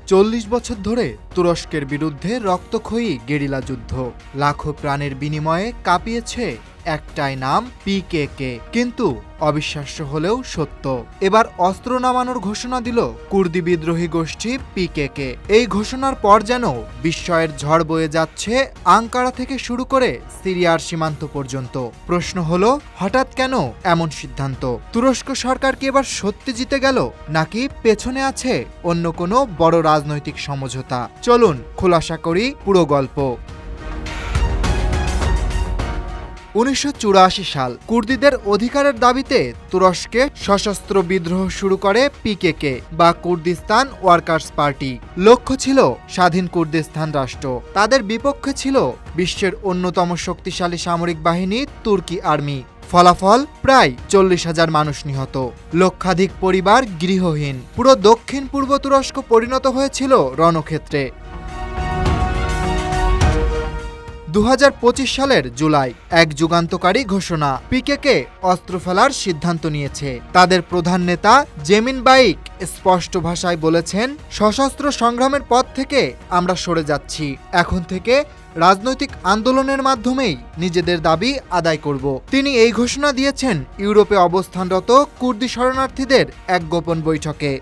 40 বছর ধরে তুরস্কের বিরুদ্ধে রক্তক্ষয়ী গেরিলা যুদ্ধ, লাখো প্রাণের বিনিময়ে কাঁপিয়েছে একটাই নাম, পিকেকে। কিন্তু অবিশ্বাস্য হলেও সত্য, এবার অস্ত্র নামানোর ঘোষণা দিল কুর্দি বিদ্রোহী গোষ্ঠী পিকেকে। এই ঘোষণার পর যেন বিস্ময়ের ঝড় বয়ে যাচ্ছে আঙ্কারা থেকে শুরু করে সিরিয়ার সীমান্ত পর্যন্ত। প্রশ্ন হলো, হঠাৎ কেন এমন সিদ্ধান্ত? তুরস্ক সরকার কি এবার সত্যি জিতে গেল, নাকি পেছনে আছে অন্য কোনো বড় রাজনৈতিক সমঝোতা? চলুন খোলাসা করি পুরো গল্প। 1984 সাল, কুর্দিদের অধিকারের দাবিতে তুরস্কে সশস্ত্র বিদ্রোহ শুরু করে পিকেকে বা কুর্দিস্তান ওয়ার্কার্স পার্টি। লক্ষ্য ছিল স্বাধীন কুর্দিস্তান রাষ্ট্র। তাদের বিপক্ষে ছিল বিশ্বের অন্যতম শক্তিশালী সামরিক বাহিনী তুর্কি আর্মি। ফলাফল, প্রায় 40,000 মানুষ নিহত, লক্ষাধিক পরিবার গৃহহীন। পুরো দক্ষিণ পূর্ব তুরস্ক পরিণত হয়েছিল রণক্ষেত্রে। 2025 সালের জুলাই, এক যুগান্তকারী ঘোষণা। পিকেকে অস্ত্র ফেলার সিদ্ধান্ত নিয়েছে। তাদের প্রধান নেতা জেমিন বাইক স্পষ্ট ভাষায় বলেছেন, সশস্ত্র সংগ্রামের পথ থেকে আমরা সরে যাচ্ছি। এখন থেকে রাজনৈতিক আন্দোলনের মাধ্যমেই নিজেদের দাবি আদায় করব। তিনি এই ঘোষণা দিয়েছেন ইউরোপে অবস্থানরত কুর্দি শরণার্থীদের এক গোপন বৈঠকে।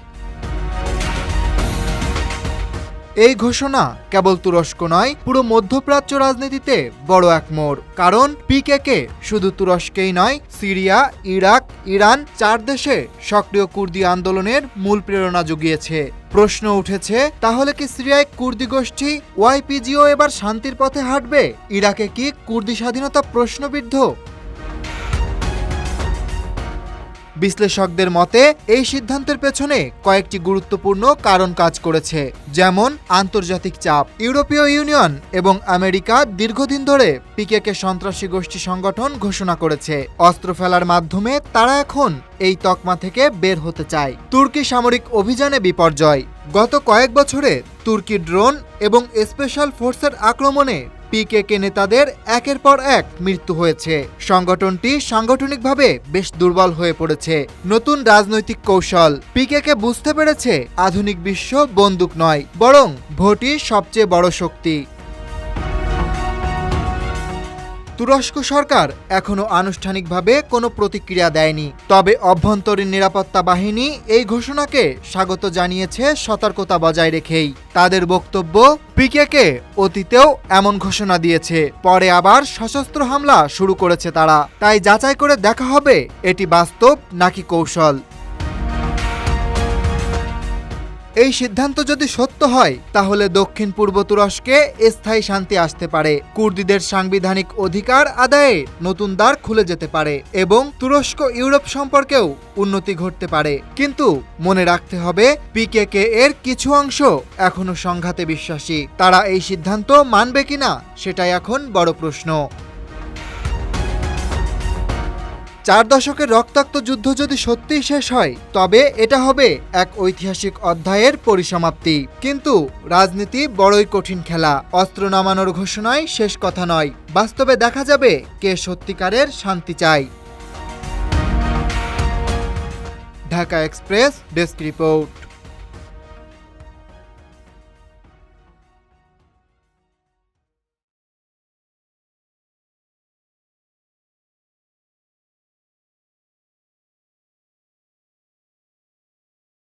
এই ঘোষণা কেবল তুরস্ক নয়, পুরো মধ্যপ্রাচ্য রাজনীতিতে বড় এক মোড়। কারণ পিকেকে শুধু তুরস্কেই নয়, সিরিয়া, ইরাক, ইরান, 4 দেশে সক্রিয় কুর্দি আন্দোলনের মূল প্রেরণা জুগিয়েছে। প্রশ্ন উঠেছে, তাহলে কি সিরিয়ায় কুর্দি গোষ্ঠী ওয়াইপিজিও এবার শান্তির পথে হাঁটবে? ইরাকে কি কুর্দি স্বাধীনতা প্রশ্নবিদ্ধ? বিশ্লেষকদের মতে এই সিদ্ধান্তের পেছনে কয়েকটি গুরুত্বপূর্ণ কারণ কাজ করেছে, যেমন আন্তর্জাতিক চাপ। ইউরোপীয় ইউনিয়ন এবং আমেরিকা দীর্ঘদিন ধরে পিকেকে সন্ত্রাসী গোষ্ঠী সংগঠন ঘোষণা করেছে। অস্ত্র ফেলার মাধ্যমে তারা এখন এই তকমা থেকে বের হতে চায়। তুর্কি সামরিক অভিযানে বিপর্যয়। গত কয়েক বছরে তুর্কি ড্রোন এবং স্পেশাল ফোর্সের আক্রমণে পিকেকে নেতাদের একের পর এক মৃত্যু হয়েছে। সংগঠনটি সাংগঠনিকভাবে বেশ দুর্বল হয়ে পড়েছে। নতুন রাজনৈতিক কৌশল। পিকেকে বুঝতে পেরেছে আধুনিক বিশ্ব বন্দুক নয়, বরং ভোটই সবচেয়ে বড় শক্তি। তুরস্ক সরকার এখনো আনুষ্ঠানিকভাবে কোনো প্রতিক্রিয়া দেয়নি, তবে অভ্যন্তরীণ নিরাপত্তা বাহিনী এই ঘোষণাকে স্বাগত জানিয়েছে, সতর্কতা বজায় রেখেই। তাদের বক্তব্য, পিকেকে অতীতেও এমন ঘোষণা দিয়েছে, পরে আবার সশস্ত্র হামলা শুরু করেছে তারা। তাই যাচাই করে দেখা হবে এটি বাস্তব নাকি কৌশল। এই সিদ্ধান্ত যদি সত্য হয়, তাহলে দক্ষিণ পূর্ব তুরস্কে স্থায়ী শান্তি আসতে পারে, কুর্দিদের সাংবিধানিক অধিকার আদায়ে নতুন দ্বার খুলে যেতে পারে এবং তুরস্ক ইউরোপ সম্পর্কেও উন্নতি ঘটতে পারে। কিন্তু মনে রাখতে হবে, পিকেকে এর কিছু অংশ এখনো সংঘাতে বিশ্বাসী। তারা এই সিদ্ধান্ত মানবে কিনা সেটাই এখন বড় প্রশ্ন। 4 দশকের রক্তাক্ত যুদ্ধ যদি সত্যিই শেষ হয়, তবে এটা হবে এক ঐতিহাসিক অধ্যায়ের পরিসমাপ্তি। কিন্তু রাজনীতি বড়ই কঠিন খেলা। অস্ত্র নামানোর ঘোষণায় শেষ কথা নয়, বাস্তবে দেখা যাবে কে সত্যিকারের শান্তি চায়। Dhaka express desk report.